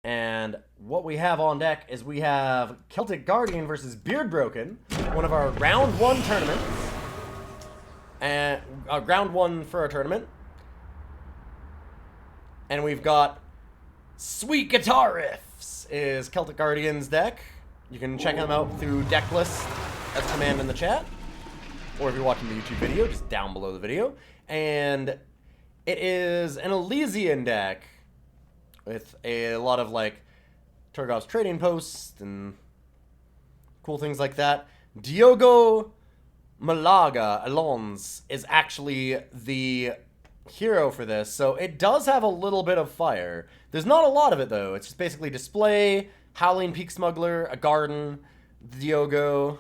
And what we have on deck is we have Celtic Guardian versus BeardBroken, one of our round 1 tournaments. And round 1 for our tournament. And we've got Sweet Guitar Riffs is Celtic Guardian's deck. You can check them out through deck list as a command in the chat. Or if you're watching the YouTube video, just down below the video. And it is an Elysian deck with a lot of, like, Turgov's trading posts and cool things like that. Diogo Malaga Alons is actually the hero for this, so it does have a little bit of fire. There's not a lot of it, though. It's just basically display, Howling Peak Smuggler, a garden, Diogo,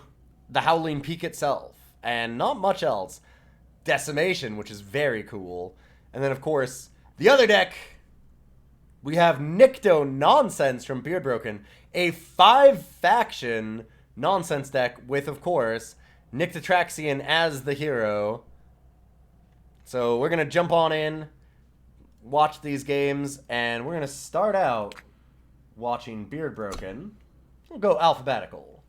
the Howling Peak itself, and not much else. Decimation, which is very cool. And then, of course, the other deck, we have Nycto Nonsense from BeardBroken, a 5-faction nonsense deck with, of course, Nyctotraxian as the hero. So we're going to jump on in, watch these games, and we're going to start out watching BeardBroken. We'll go alphabetical.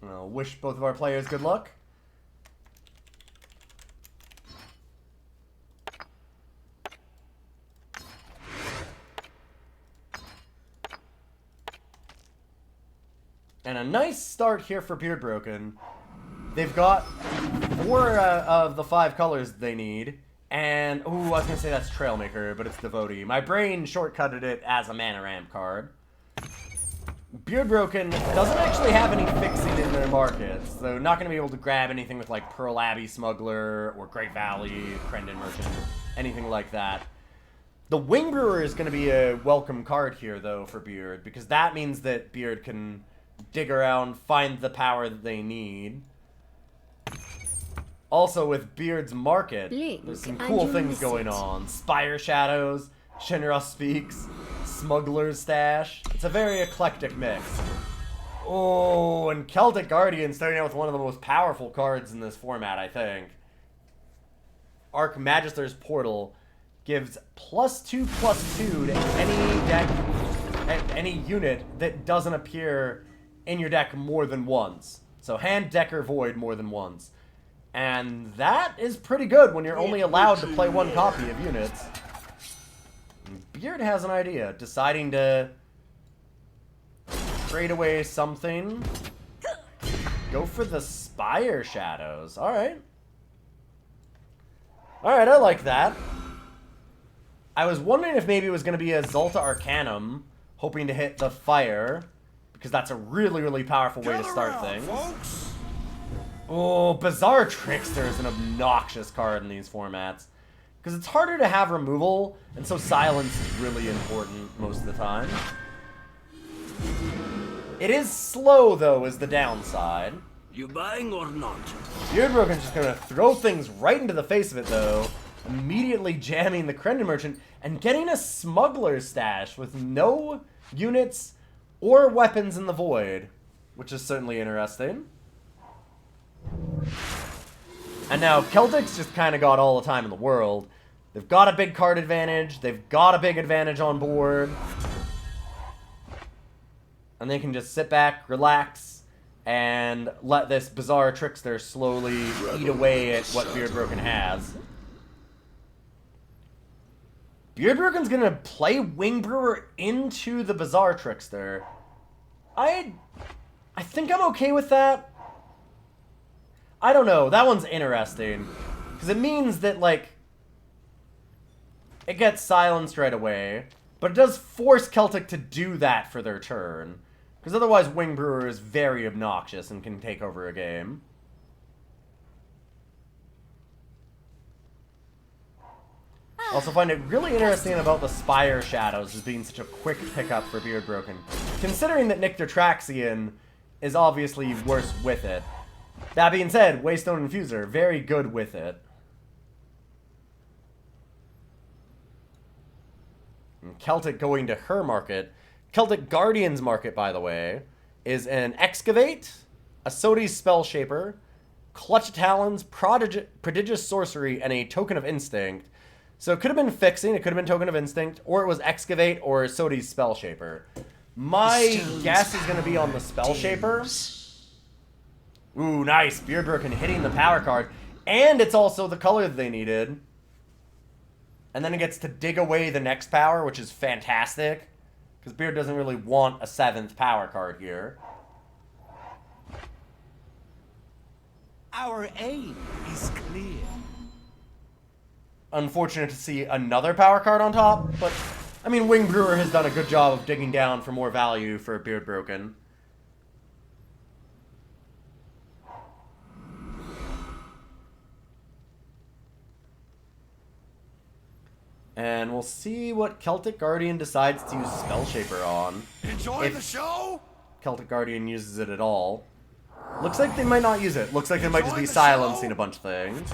I'll wish both of our players good luck. And a nice start here for BeardBroken. They've got 4 of the 5 colors they need. And, ooh, I was going to say that's Trailmaker, but it's Devotee. My brain shortcutted it as a mana ramp card. BeardBroken doesn't actually have any fixing in their markets, so not going to be able to grab anything with, like, Pearl Abbey Smuggler or Great Valley, Crendon Merchant, anything like that. The Wing Brewer is going to be a welcome card here, though, for Beard, because that means that Beard can dig around, find the power that they need. Also, with Beard's market, there's some cool things going on. Spire Shadows, Shinra Speaks, Smuggler's Stash. It's a very eclectic mix. Oh, and Celtic Guardian starting out with one of the most powerful cards in this format, I think. Arc Magister's Portal gives +2/+2 to any deck, any unit that doesn't appear in your deck more than once. So hand, deck, or void more than once. And that is pretty good when you're only allowed to play 1 copy of units. Beard has an idea, deciding to trade away something. Go for the Spire Shadows. Alright. Alright, I like that. I was wondering if maybe it was going to be a Zolta Arcanum, hoping to hit the fire, because that's a really, really powerful way to start things. Oh, Bizarre Trickster is an obnoxious card in these formats. Because it's harder to have removal, and so silence is really important most of the time. It is slow, though, is the downside. You buying or not? BeardBroken's just going to throw things right into the face of it, though. Immediately jamming the Crendon Merchant and getting a Smuggler's Stash with no units or weapons in the void, which is certainly interesting. And now Celtic's just kind of got all the time in the world. They've got a big card advantage. They've got a big advantage on board. And they can just sit back, relax, and let this Bizarre Trickster slowly eat away at what BeardBroken has. BeardBroken's gonna play Wing Brewer into the Bizarre Trickster. I think I'm okay with that. I don't know. That one's interesting. Because it means that, like, it gets silenced right away. But it does force Celtic to do that for their turn. Because otherwise Wing Brewer is very obnoxious and can take over a game. Also find it really interesting about the Spire Shadows as being such a quick pickup for BeardBroken. Considering that Nyctotraxian is obviously worse with it. That being said, Waystone Infuser, very good with it. And Celtic going to her market. Celtic Guardian's market, by the way, is an Excavate, a Sodi's Spell Shaper, Clutch Talons, Prodigious Sorcery, and a Token of Instinct. So it could have been Fixing, it could have been Token of Instinct, or it was Excavate or Sodi's Spell Shaper. My guess is going to be on the Spell Shaper. Ooh, nice. BeardBroken hitting the power card. And it's also the color that they needed. And then it gets to dig away the next power, which is fantastic. Because Beard doesn't really want a 7th power card here. Our aim is clear. Unfortunate to see another power card on top, but I mean, Wing Brewer has done a good job of digging down for more value for BeardBroken. And we'll see what Celtic Guardian decides to use Spell Shaper on. Enjoy the show? Celtic Guardian uses it at all. Looks like they might not use it. Looks like they might just be silencing a bunch of things.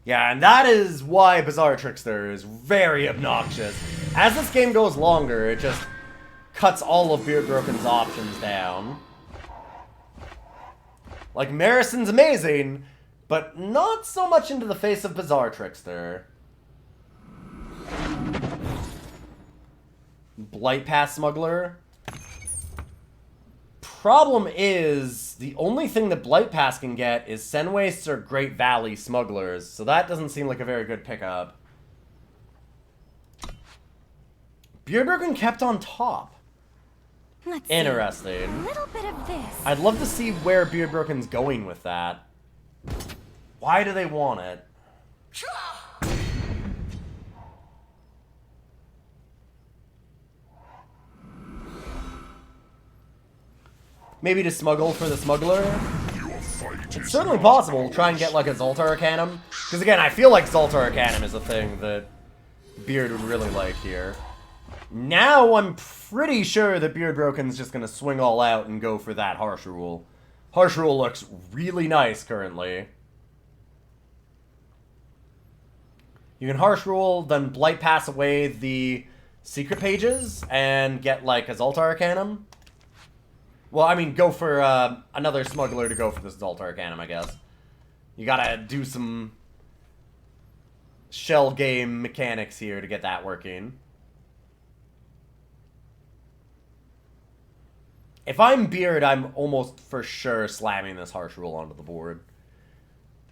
Yeah, and that is why Bizarre Trickster is very obnoxious. As this game goes longer, it just cuts all of BeardBroken's options down. Like, Marison's amazing, but not so much into the face of Bizarre Trickster. Blight Pass Smuggler. Problem is, the only thing that Blight Pass can get is Senwastes or Great Valley Smugglers, so that doesn't seem like a very good pickup. BeardBroken kept on top. Let's Interesting. see. A little bit of this. I'd love to see where BeardBroken's going with that. Why do they want it? Maybe to smuggle for the smuggler? It's certainly possible to try and get like a Zoltar Arcanum. Because again, I feel like Zoltar Arcanum is a thing that Beard would really like here. Now I'm pretty sure that BeardBroken's just going to swing all out and go for that Harsh Rule. Harsh Rule looks really nice currently. You can Harsh Rule, then Blight Pass away the secret pages and get like a Zoltar Arcanum. Well, I mean, go for another smuggler to go for this Zoltar Arcanum, I guess. You gotta do some shell game mechanics here to get that working. If I'm Beard, I'm almost for sure slamming this Harsh Rule onto the board.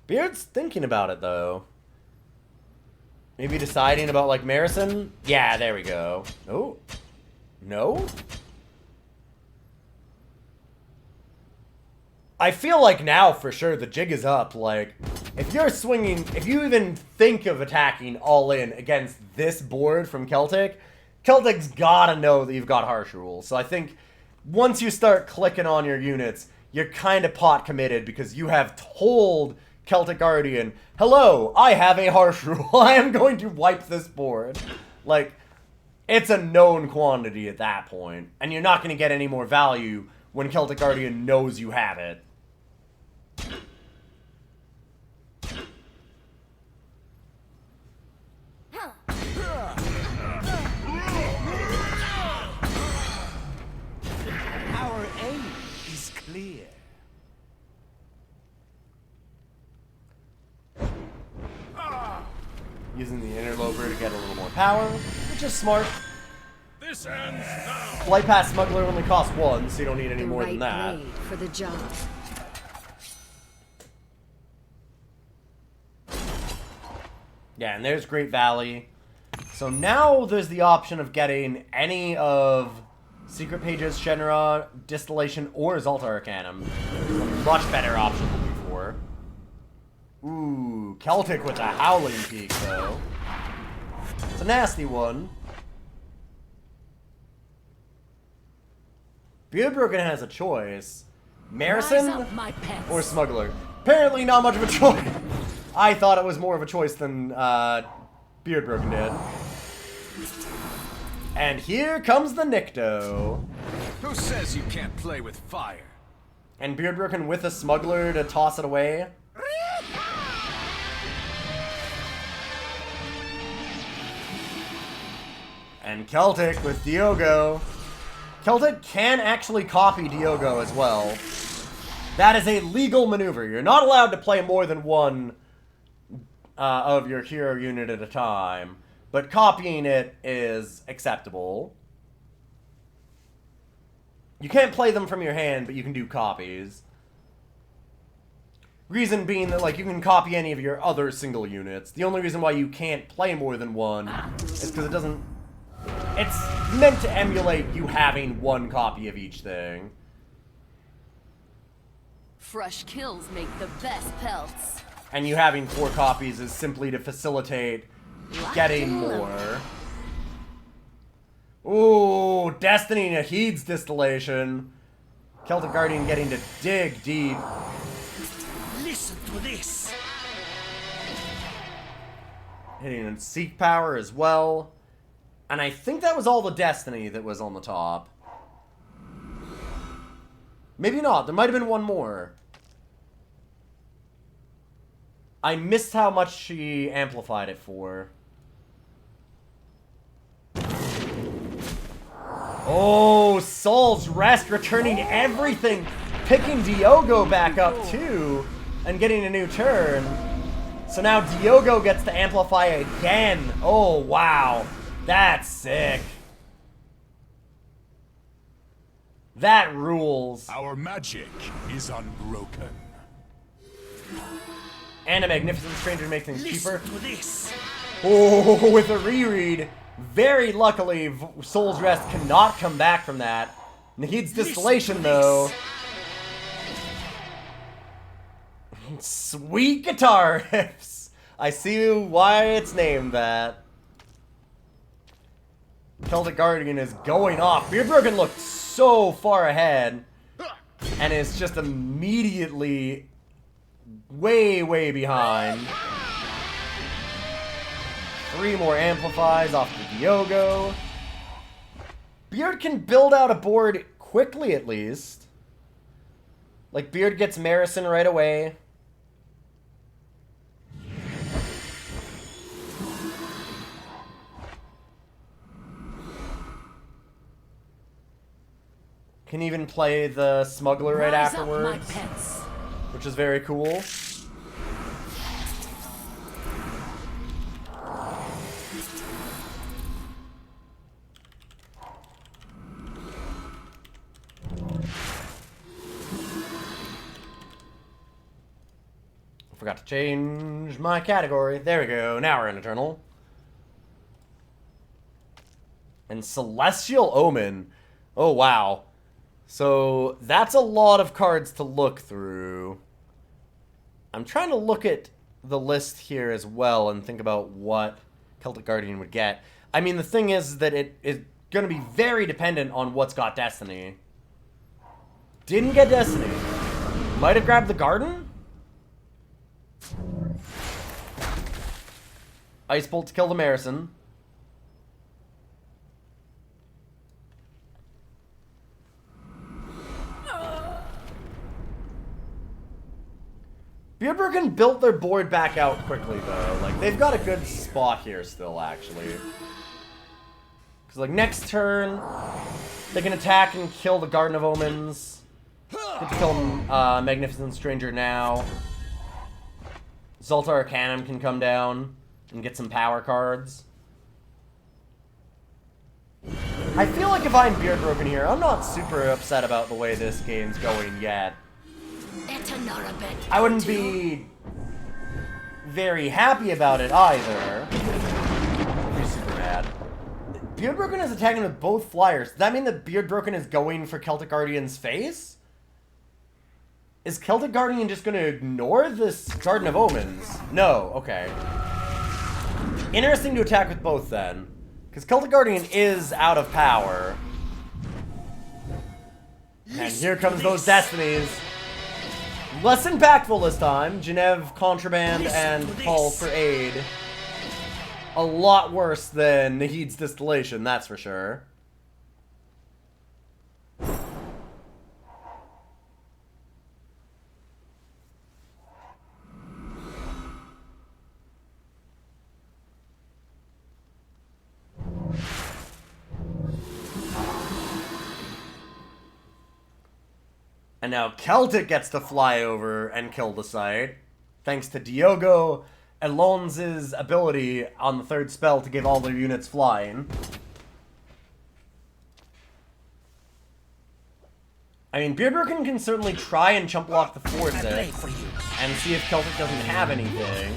Beard's thinking about it, though. Maybe deciding about, like, Marison? Yeah, there we go. Oh. No? I feel like now, for sure, the jig is up. Like, if you're swinging, if you even think of attacking all in against this board from Celtic, Celtic's gotta know that you've got Harsh Rule. So I think once you start clicking on your units, you're kind of pot committed because you have told Celtic Guardian, hello, I have a Harsh Rule. I am going to wipe this board. Like, it's a known quantity at that point, and you're not going to get any more value when Celtic Guardian knows you have it. Our aim is clear. Using the Interloper to get a little more power, which is smart. This ends now. Blight Pass Smuggler only costs 1, so you don't need any more than that. Blade for the job. Yeah, and there's Great Valley. So now there's the option of getting any of Secret Pages, Shenra, Distillation, or Zoltar Arcanum. A much better option than before. Ooh, Celtic with a Howling Peak, though. It's a nasty one. BeardBroken has a choice. Marison or Smuggler. Apparently not much of a choice. I thought it was more of a choice than BeardBroken did. And here comes the Nikto. Who says you can't play with fire? And BeardBroken with a Smuggler to toss it away. And Celtic with Diogo. Celtic can actually copy Diogo as well. That is a legal maneuver. You're not allowed to play more than one of your hero unit at a time, but copying it is acceptable. You can't play them from your hand, but you can do copies. Reason being that, like, you can copy any of your other single units. The only reason why you can't play more than one is because it doesn't... It's meant to emulate you having one copy of each thing. Fresh kills make the best pelts. And you having 4 copies is simply to facilitate getting more. Ooh, Destiny Nahid's Distillation. Celtic Guardian getting to dig deep. Listen to this. Hitting in Seek Power as well. And I think that was all the Destiny that was on the top. Maybe not. There might have been one more. I missed how much she amplified it for. Oh, Soul's Rest returning everything. Picking Diogo back up too. And getting a new turn. So now Diogo gets to amplify again. Oh, wow. That's sick. That rules. Our magic is unbroken. And a Magnificent Stranger makes things cheaper. Listen to this. Oh, with a reread. Very luckily, Soul's Rest cannot come back from that. Nahid's Distillation, though. Sweet guitar riffs. I see why it's named that. Celtic Guardian is going off. BeardBroken looked so far ahead. And is just immediately way, way behind. 3 more amplifies off the Diogo. Beard can build out a board quickly, at least. Like, Beard gets Marison right away. Can even play the Smuggler right Rise afterwards, up, my pets. which is very cool. Forgot to change my category. There we go. Now we're in Eternal. And Celestial Omen. Oh, wow. So, that's a lot of cards to look through. I'm trying to look at the list here as well and think about what Celtic Guardian would get. I mean, the thing is that it is going to be very dependent on what's got Destiny. Didn't get Destiny. Might have grabbed the Garden? Ice Bolt to kill the Marison. BeardBroken built their board back out quickly, though. Like, they've got a good spot here still, actually. Because, like, next turn, they can attack and kill the Garden of Omens. Get to kill Magnificent Stranger now. Zoltar Arcanum can come down and get some power cards. I feel like if I'm BeardBroken here, I'm not super upset about the way this game's going yet. I wouldn't be very happy about it either. I'd be super mad. BeardBroken is attacking with both flyers. Does that mean that BeardBroken is going for Celtic Guardian's face? Is Celtic Guardian just going to ignore this Garden of Omens? No, okay. Interesting to attack with both then. Because Celtic Guardian is out of power. And here comes those Destinies. Less impactful this time. Genev, Contraband, and Call for Aid. A lot worse than Nahid's Distillation, that's for sure. And now Celtic gets to fly over and kill the site, thanks to Diogo Alonso's ability on the third spell to give all their units flying. I mean, BeardBroken can certainly try and chump block the 4-6 and see if Celtic doesn't have anything.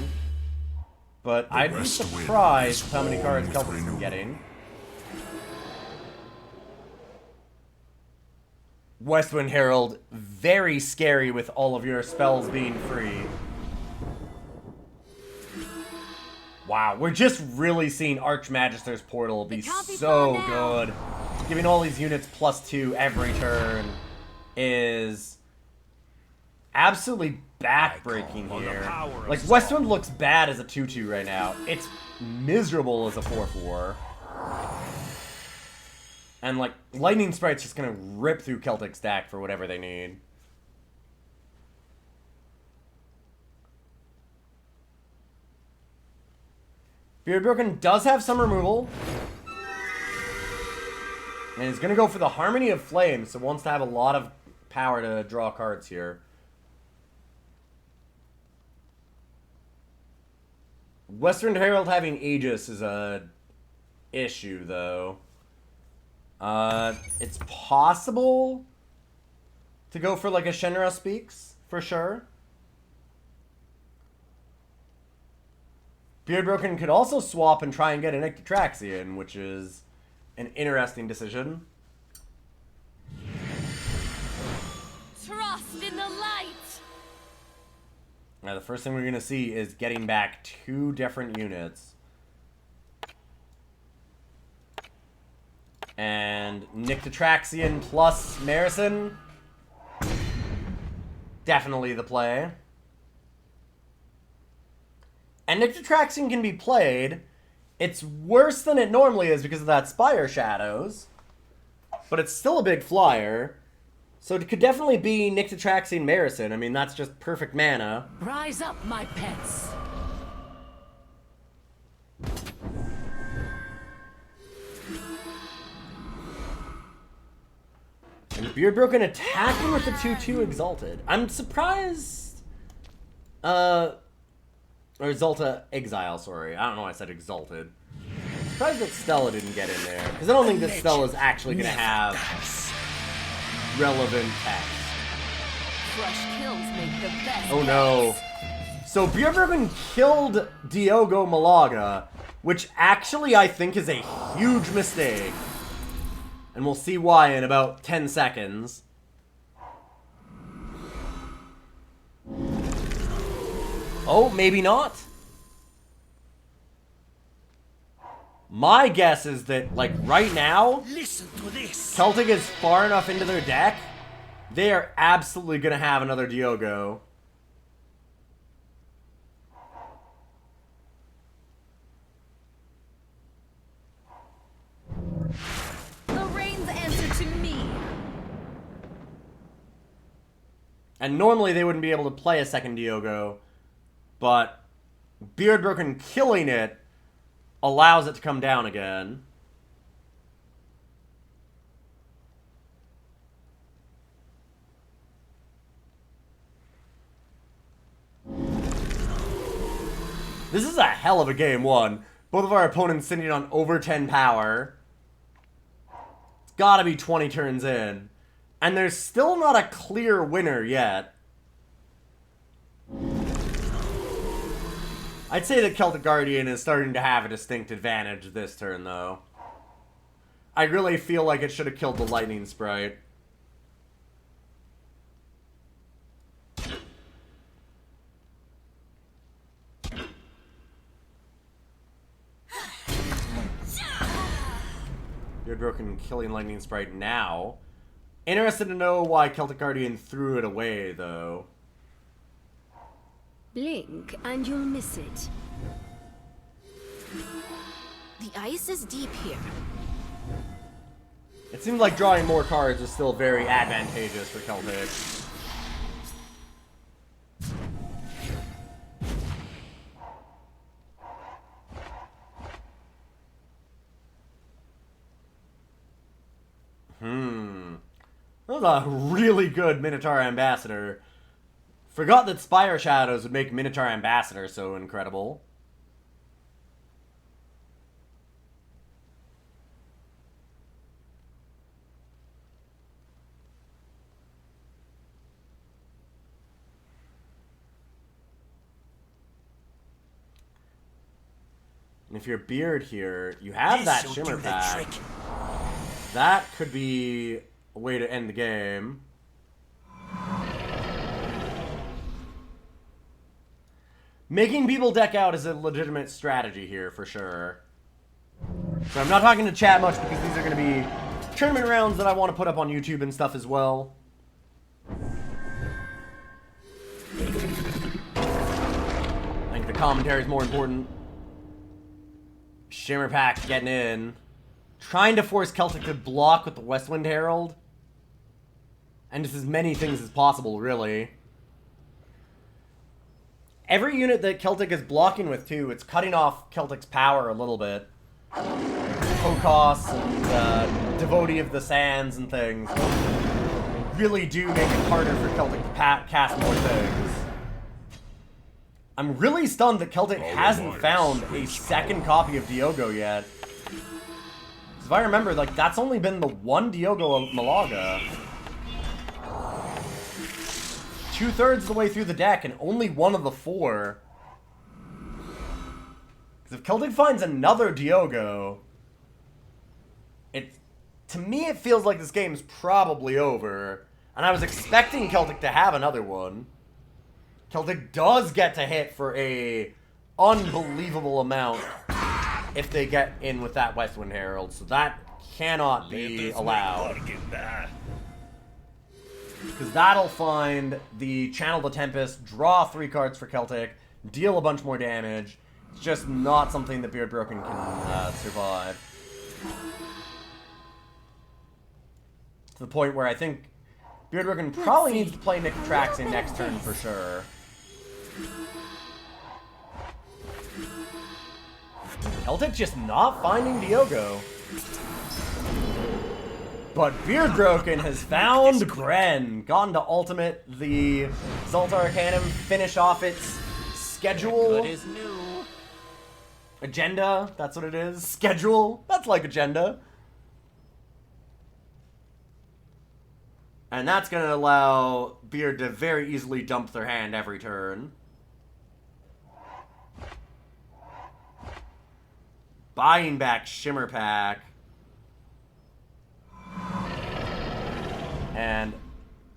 But I'd be surprised how many cards Celtic's been getting. Westwind Herald, very scary with all of your spells being free. Wow, we're just really seeing Archmagister's Portal be so good. Giving all these units +2 every turn is absolutely backbreaking here. Like, Westwind looks bad as a 2-2 right now. It's miserable as a 4-4. And, like, Lightning Sprite's just gonna rip through Celtic's deck for whatever they need. BeardBroken does have some removal. And he's gonna go for the Harmony of Flame, so wants to have a lot of power to draw cards here. Western Herald having Aegis is a issue, though. It's possible to go for, like, a Shenra Speaks, for sure. BeardBroken could also swap and try and get an Ictotraxian, which is an interesting decision. Trust in the light! Now, the first thing we're going to see is getting back 2 different units. And Nictotraxian plus Marison. Definitely the play. And Nictotraxian can be played. It's worse than it normally is because of that Spire Shadows. But it's still a big flyer. So it could definitely be Nictotraxian Marison. I mean, that's just perfect mana. Rise up, my pets! And BeardBroken attacking with the 2-2 Exalted. I'm surprised... Or Exalta Exile, sorry. I don't know why I said Exalted. I'm surprised that Stella didn't get in there. Because I don't think that Stella is actually going to have relevant text. Fresh kills make the best. Oh no. So BeardBroken killed Diogo Malaga, which actually I think is a huge mistake. And we'll see why in about 10 seconds. Oh, maybe not. My guess is that, like, right now, Listen to this. Celtic is far enough into their deck, they are absolutely going to have another Diogo. The rain's answer to me. And normally they wouldn't be able to play a second Diogo, but BeardBroken killing it allows it to come down again. This is a hell of a game one. Both of our opponents sitting on over 10 power. It's gotta be 20 turns in. And there's still not a clear winner yet. I'd say that CelticGuardian is starting to have a distinct advantage this turn, though. I really feel like it should have killed the Lightning Sprite. BeardBroken killing Lightning Sprite now. Interested to know why CelticGuardian threw it away, though. Blink and you'll miss it. The ice is deep here. It seems like drawing more cards is still very advantageous for Celtic. was a really good Minotaur Ambassador. Forgot that Spire Shadows would make Minotaur Ambassador so incredible. And if you're Beard here, you have that This'll Shimmer do the pack. trick. That could be a way to end the game. Making people deck out is a legitimate strategy here, for sure. So I'm not talking to chat much because these are going to be tournament rounds that I want to put up on YouTube and stuff as well. I think the commentary is more important. Shimmer Pack getting in. Trying to force Celtic to block with the Westwind Herald. And just as many things as possible, really. Every unit that Celtic is blocking with, too, it's cutting off Celtic's power a little bit. Kokos and Devotee of the Sands and things really do make it harder for Celtic to cast more things. I'm really stunned that Celtic hasn't found a second copy of Diogo yet. Because if I remember, like, that's only been the one Diogo of Malaga. 2/3 of the way through the deck, and only one of the 4. Because if Celtic finds another Diogo, to me it feels like this game's probably over. And I was expecting Celtic to have another one. Celtic does get to hit for a unbelievable amount if they get in with that Westwind Herald, so that cannot be allowed. Because that'll find the Channel the Tempest, draw 3 cards for Celtic, deal a bunch more damage. It's just not something that BeardBroken can survive. To the point where I think BeardBroken probably needs to play Nicotraxia next turn for sure. Celtic just not finding Diogo. But BeardBroken has found Gren. Gone to Ultimate the Zoltar Arcanum. Finish off its schedule. What is new? Agenda. That's what it is. Schedule. That's like agenda. And that's going to allow Beard to very easily dump their hand every turn. Buying back Shimmer Pack. And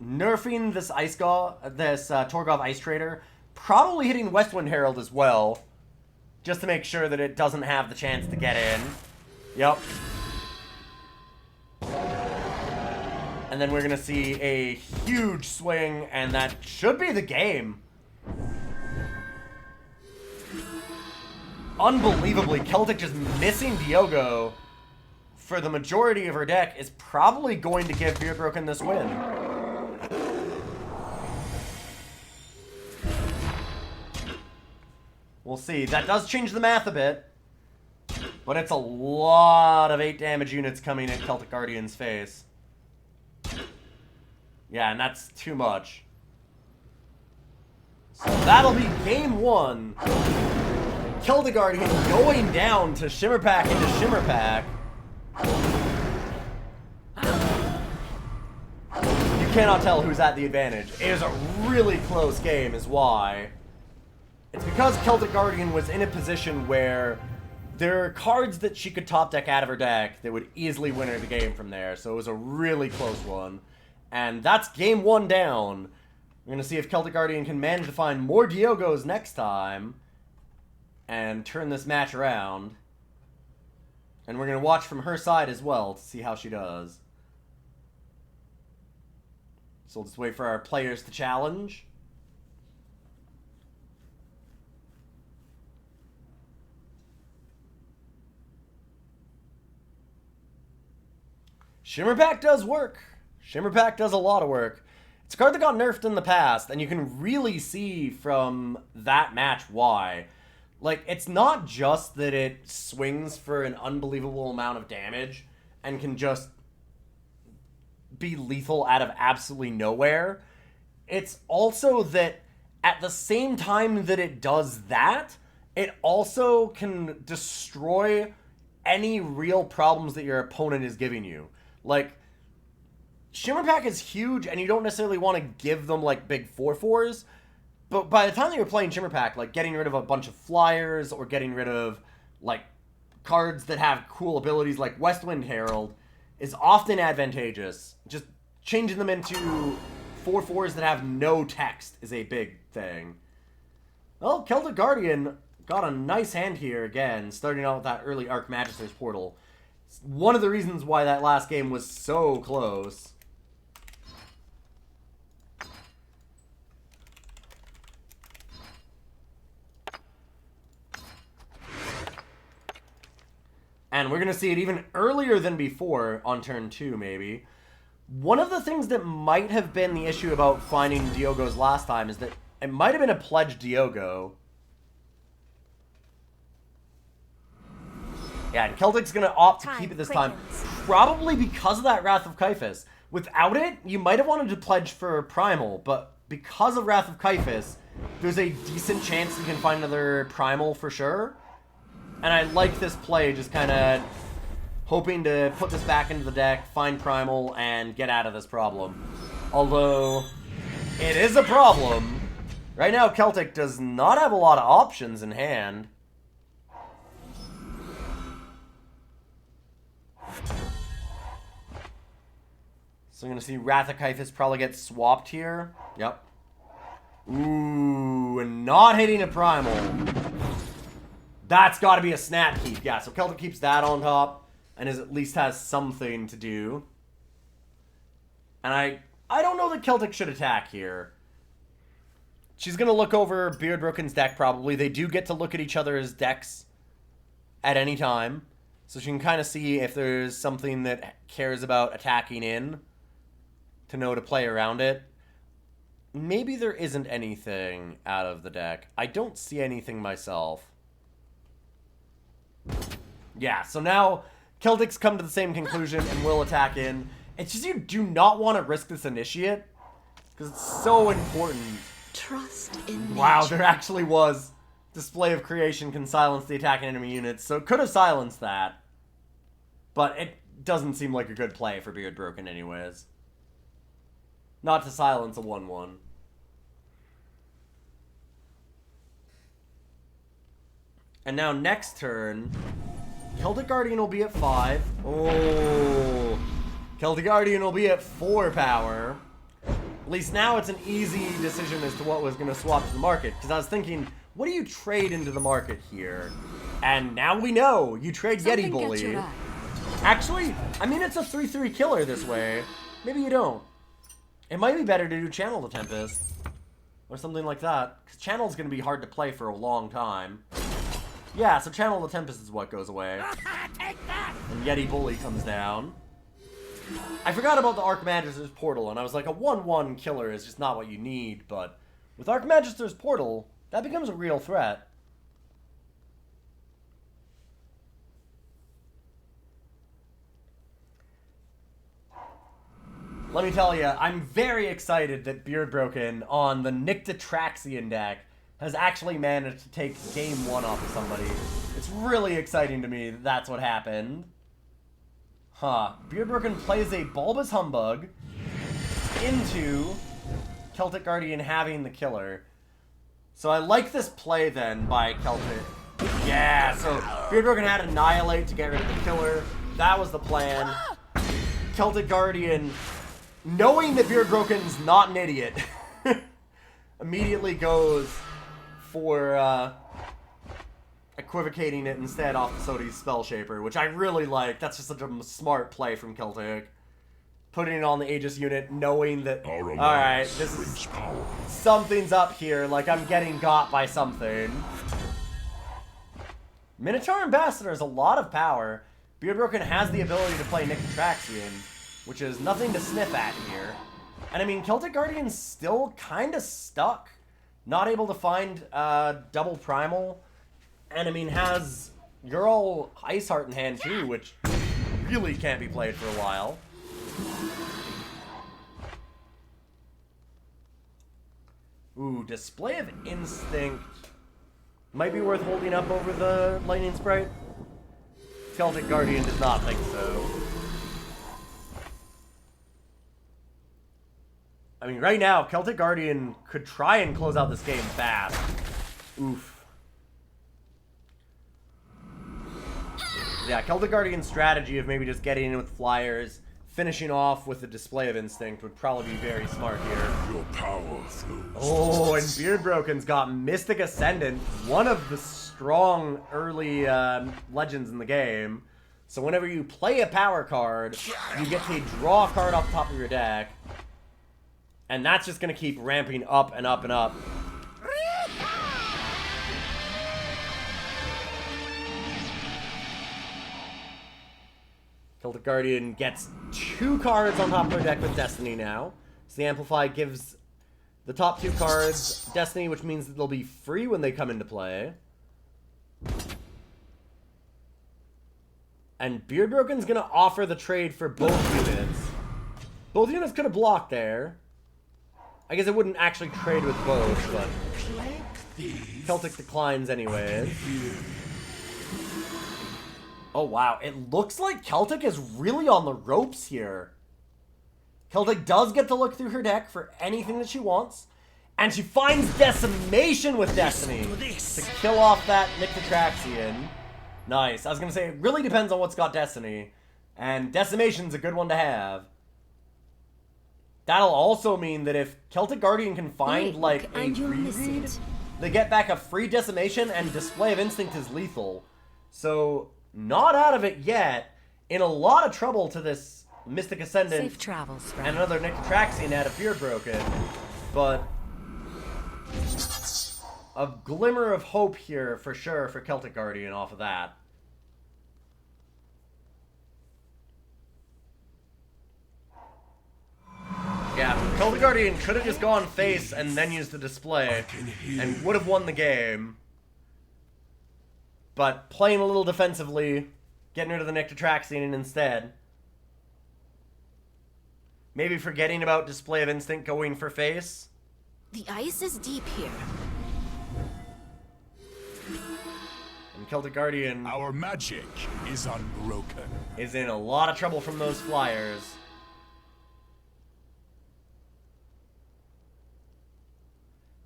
nerfing this Torgov Ice Trader. Probably hitting Westwind Herald as well. Just to make sure that it doesn't have the chance to get in. Yep. And then we're going to see a huge swing, and that should be the game. Unbelievably, Celtic just missing Diogo for the majority of her deck is probably going to give BeardBroken this win. We'll see. That does change the math a bit. But it's a lot of 8 damage units coming at CelticGuardian's face. Yeah, and that's too much. So that'll be game 1. CelticGuardian going down to Shimmer Pack into Shimmer Pack. You cannot tell who's at the advantage. It is a really close game is why. It's because CelticGuardian was in a position where there are cards that she could top deck out of her deck that would easily win her the game from there. So it was a really close one. And that's game 1 down. We're going to see if CelticGuardian can manage to find more Diogos next time and turn this match around. And we're going to watch from her side as well to see how she does. So we'll just wait for our players to challenge. Shimmer Pack does work. Shimmer Pack does a lot of work. It's a card that got nerfed in the past, and you can really see from that match why. Like, it's not just that it swings for an unbelievable amount of damage and can just be lethal out of absolutely nowhere. It's also that at the same time that it does that, it also can destroy any real problems that your opponent is giving you. Like, Shimmer Pack is huge, and you don't necessarily want to give them, like, big 4/4s, but by the time that you're playing Shimmer Pack, like, getting rid of a bunch of flyers, or getting rid of, like, cards that have cool abilities like Westwind Herald is often advantageous. Just changing them into 4/4s that have no text is a big thing. Well, Celtic Guardian got a nice hand here again, starting out with that early Archmagister's Portal. It's one of the reasons why that last game was so close. And we're going to see it even earlier than before on turn 2, maybe. One of the things that might have been the issue about finding Diogo's last time is that it might have been a pledged Diogo. Yeah, and Celtic's going to opt to keep it this time. Probably because of that Wrath of Kaifas. Without it, you might have wanted to pledge for Primal, but because of Wrath of Kaifas, there's a decent chance you can find another Primal for sure. And I like this play, just kind of hoping to put this back into the deck, find Primal, and get out of this problem. Although, it is a problem. Right now, Celtic does not have a lot of options in hand. So I'm going to see Wrath of Kaifas probably get swapped here. Yep. Ooh, and not hitting a Primal. That's got to be a snap keep. Yeah, so Celtic keeps that on top and at least has something to do. And I don't know that Celtic should attack here. She's going to look over BeardBroken's deck probably. They do get to look at each other's decks at any time. So she can kind of see if there's something that cares about attacking in to know to play around it. Maybe there isn't anything out of the deck. I don't see anything myself. Yeah, so now Celtic's come to the same conclusion and will attack in. It's just you do not want to risk this initiate because it's so important. Trust in nature. Wow, there actually was Display of Creation can silence the attacking enemy units, so it could have silenced that. But it doesn't seem like a good play for BeardBroken anyways. Not to silence a 1/1. And now next turn, Celtic Guardian will be at 5. Oh, Celtic Guardian will be at 4 power. At least now it's an easy decision as to what was going to swap to the market. Because I was thinking, what do you trade into the market here? And now we know. You trade Yeti Bully. Actually, I mean, it's a 3/3 killer this way. Maybe you don't. It might be better to do Channel the Tempest. Or something like that. Because Channel's going to be hard to play for a long time. Yeah, so Channel the Tempest is what goes away. And Yeti Bully comes down. I forgot about the Archmagister's Portal, and I was like, a 1/1 killer is just not what you need, but with Archmagister's Portal, that becomes a real threat. Let me tell you, I'm very excited that BeardBroken on the Nyctotraxian deck has actually managed to take game 1 off of somebody. It's really exciting to me that that's what happened. Huh. BeardBroken plays a Bulbous Humbug into Celtic Guardian having the killer. So I like this play then by Celtic. Yeah, so BeardBroken had Annihilate to get rid of the killer. That was the plan. Celtic Guardian, knowing that BeardBroken's not an idiot, immediately goes for equivocating it instead off the Sodi's Spell Shaper, which I really like. That's just such a smart play from Celtic. Putting it on the Aegis unit, knowing that, alright, this is, something's up here, like I'm getting got by something. Minotaur Ambassador has a lot of power. BeardBroken has the ability to play Nyctotraxian, which is nothing to sniff at here. And I mean, Celtic Guardian's still kind of stuck. Not able to find double Primal. And I mean, has Ural Iceheart in hand too, which really can't be played for a while. Ooh, Display of Instinct might be worth holding up over the Lightning Sprite. Celtic Guardian does not think so. I mean, right now, Celtic Guardian could try and close out this game fast. Oof. Yeah, Celtic Guardian's strategy of maybe just getting in with flyers, finishing off with a Display of Instinct would probably be very smart here. Your power flows. Oh, and BeardBroken's got Mystic Ascendant, one of the strong early legends in the game. So whenever you play a power card, you get to draw a card off the top of your deck. And that's just going to keep ramping up and up and up. Celtic Guardian gets 2 cards on top of their deck with Destiny now. So the Amplify gives the top 2 cards Destiny, which means that they'll be free when they come into play. And BeardBroken's going to offer the trade for both units. Both units could have blocked there. I guess it wouldn't actually trade with both, but Celtic declines anyways. Oh wow, it looks like Celtic is really on the ropes here. Celtic does get to look through her deck for anything that she wants, and she finds Decimation with Destiny to kill off that Nyctotraxian. Nice. I was gonna say, it really depends on what's got Destiny, and Decimation's a good one to have. That'll also mean that if Celtic Guardian can find, like, a reread, they get back a free Decimation, and Display of Instinct is lethal. So, not out of it yet. In a lot of trouble to this Mystic Ascendant. Safe travels, friend. And another Nyctotraxian out of BeardBroken. But a glimmer of hope here, for sure, for Celtic Guardian off of that. Yeah, Celtic Guardian could have just gone face and then used the display and would have won the game. But playing a little defensively, getting rid of the Nyctotraxian instead. Maybe forgetting about Display of Instinct, going for face. The ice is deep here. And Celtic Guardian Our magic is unbroken. is in a lot of trouble from those flyers.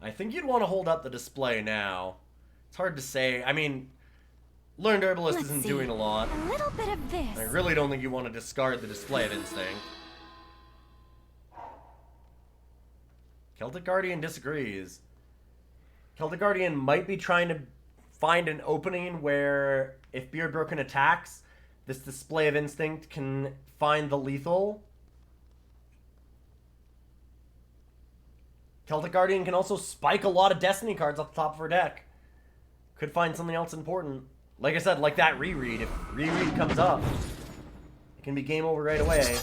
I think you'd want to hold up the display now. It's hard to say. I mean, Learned Herbalist isn't doing a lot. A little bit of this. I really don't think you want to discard the Display of Instinct. Celtic Guardian disagrees. Celtic Guardian might be trying to find an opening where if BeardBroken attacks, this Display of Instinct can find the lethal. Celtic Guardian can also spike a lot of Destiny cards off the top of her deck. Could find something else important. Like I said, like that reread. If reread comes up, it can be game over right away.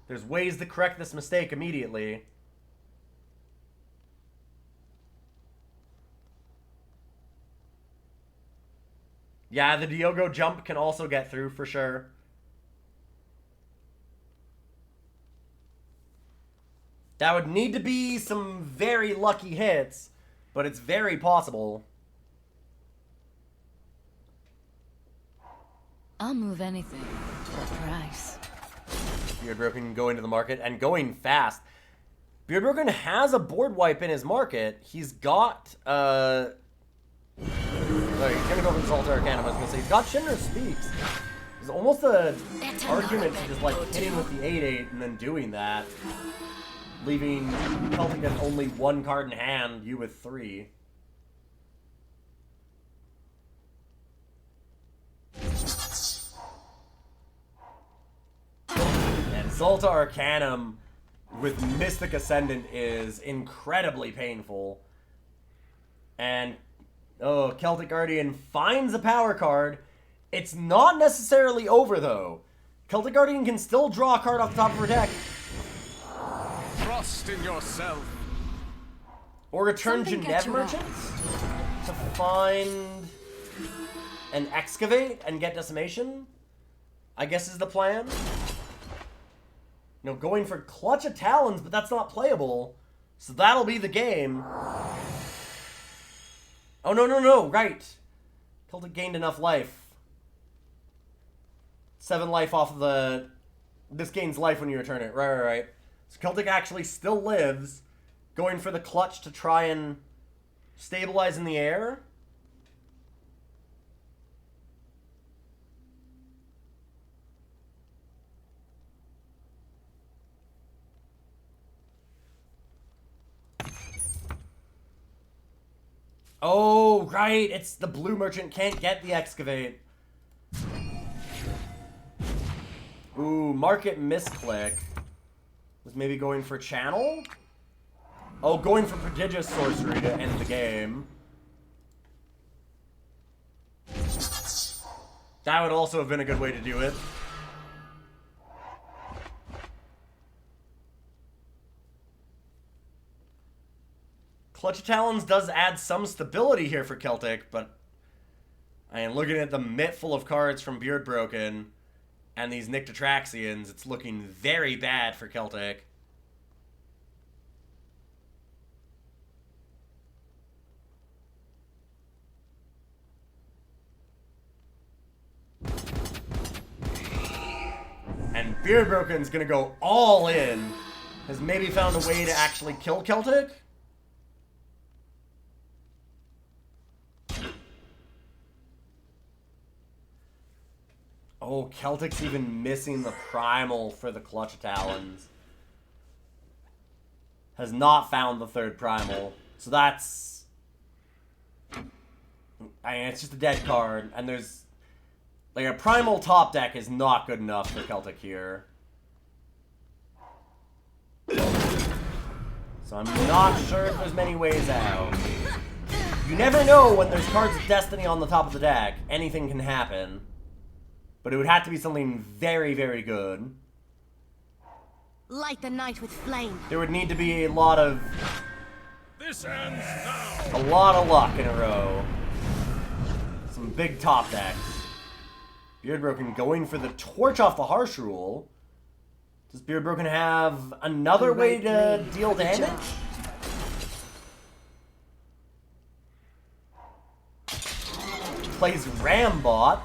There's ways to correct this mistake immediately. Yeah, the Diogo jump can also get through for sure. That would need to be some very lucky hits, but it's very possible. I'll move anything for a price. BeardBroken going to the market and going fast. BeardBroken has a board wipe in his market. He's got, sorry, he's gonna go for the Salter Arcanum. I was gonna say, he's got Shinra Speaks. There's almost an argument to just, like, hitting with the 8/8 and then doing that. Leaving Celtic with only 1 card in hand, you with 3. And Salta Arcanum with Mystic Ascendant is incredibly painful. And, oh, Celtic Guardian finds a power card. It's not necessarily over, though. Celtic Guardian can still draw a card off the top of her deck. Trust in yourself. Or return Something Genev got you Merchants to find an Excavate and get Decimation, I guess is the plan. You know, going for Clutch of Talons, but that's not playable. So that'll be the game. Oh, no, right. Celtic gained enough life. 7 life off of the... This gains life when you return it. Right. So Celtic actually still lives, going for the clutch to try and stabilize in the air. Oh, right. It's the blue merchant can't get the excavate. Ooh, market misclick. Was maybe going for channel? Oh, going for prodigious sorcery to end the game. That would also have been a good way to do it. Clutch of Talons does add some stability here for Celtic, but I am looking at the mitt full of cards from BeardBroken and these Nyctotraxians. It's looking very bad for Celtic. And BeardBroken's gonna go all in. Has maybe found a way to actually kill Celtic. Oh, Celtic's even missing the primal for the Clutch of Talons. Has not found the 3rd primal. So that's... I mean, it's just a dead card. And there's... Like, a primal top deck is not good enough for Celtic here. So I'm not sure if there's many ways out. You never know when there's cards of Destiny on the top of the deck. Anything can happen. But it would have to be something very, very good. Light the night with flame. There would need to be a lot of... This ends now. A lot of luck in a row. Some big top decks. BeardBroken going for the torch off the Harsh Rule. Does BeardBroken have another way to deal damage? Plays Rambot.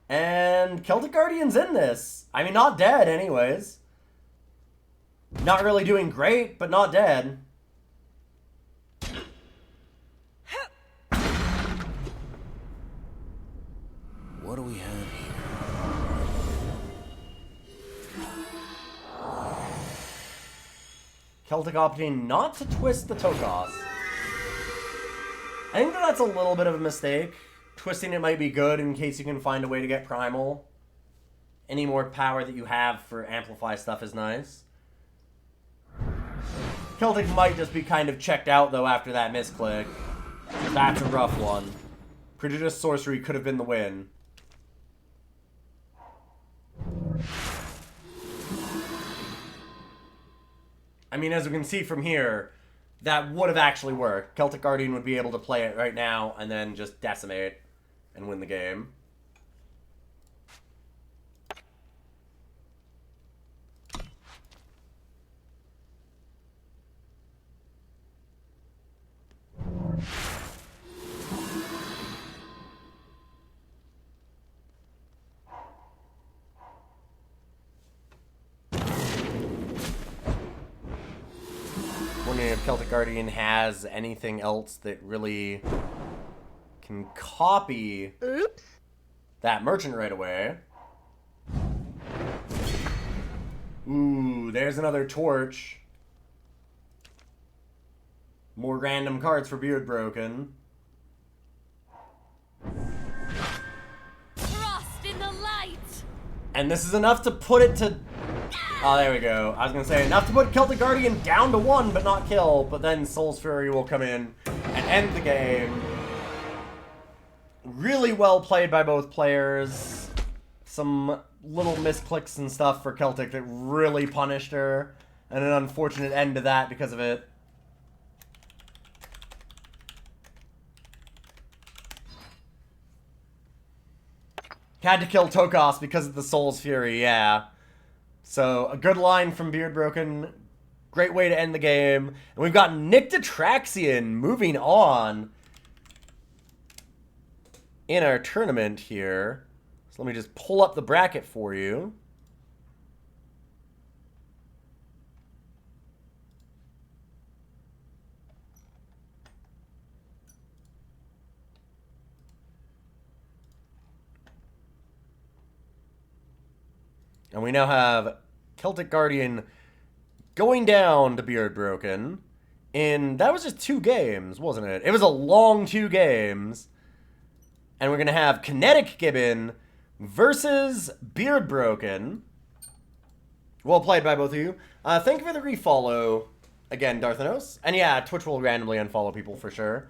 And CelticGuardian's in this. I mean, not dead anyways. Not really doing great, but not dead. What do we have here? Celtic opting not to twist the Tokos. I think that's a little bit of a mistake. Twisting it might be good in case you can find a way to get primal. Any more power that you have for amplify stuff is nice. Celtic might just be kind of checked out though after that misclick. That's a rough one. Prodigious Sorcery could have been the win. I mean, as we can see from here, that would have actually worked. CelticGuardian would be able to play it right now and then just decimate and win the game. Wondering if CelticGuardian has anything else that really can copy that merchant right away. Ooh, there's another torch. More random cards for BeardBroken. Frost in the light. And this is enough to put it to... Oh, there we go. I was going to say, enough to put CelticGuardian down to 1, but not kill. But then Soul's Fury will come in and end the game. Really well played by both players. Some little misclicks and stuff for Celtic that really punished her. And an unfortunate end to that because of it. Had to kill Tokos because of the Soul's Fury, yeah. So, a good line from BeardBroken. Great way to end the game. And we've got Nick Detraxian moving on in our tournament here. So let me just pull up the bracket for you. And we now have Celtic Guardian going down to BeardBroken. And that was just 2 games, wasn't it? It was a long 2 games. And we're going to have Kinetic Gibbon versus BeardBroken. Well played by both of you. Thank you for the refollow again, Darthanos. And yeah, Twitch will randomly unfollow people for sure.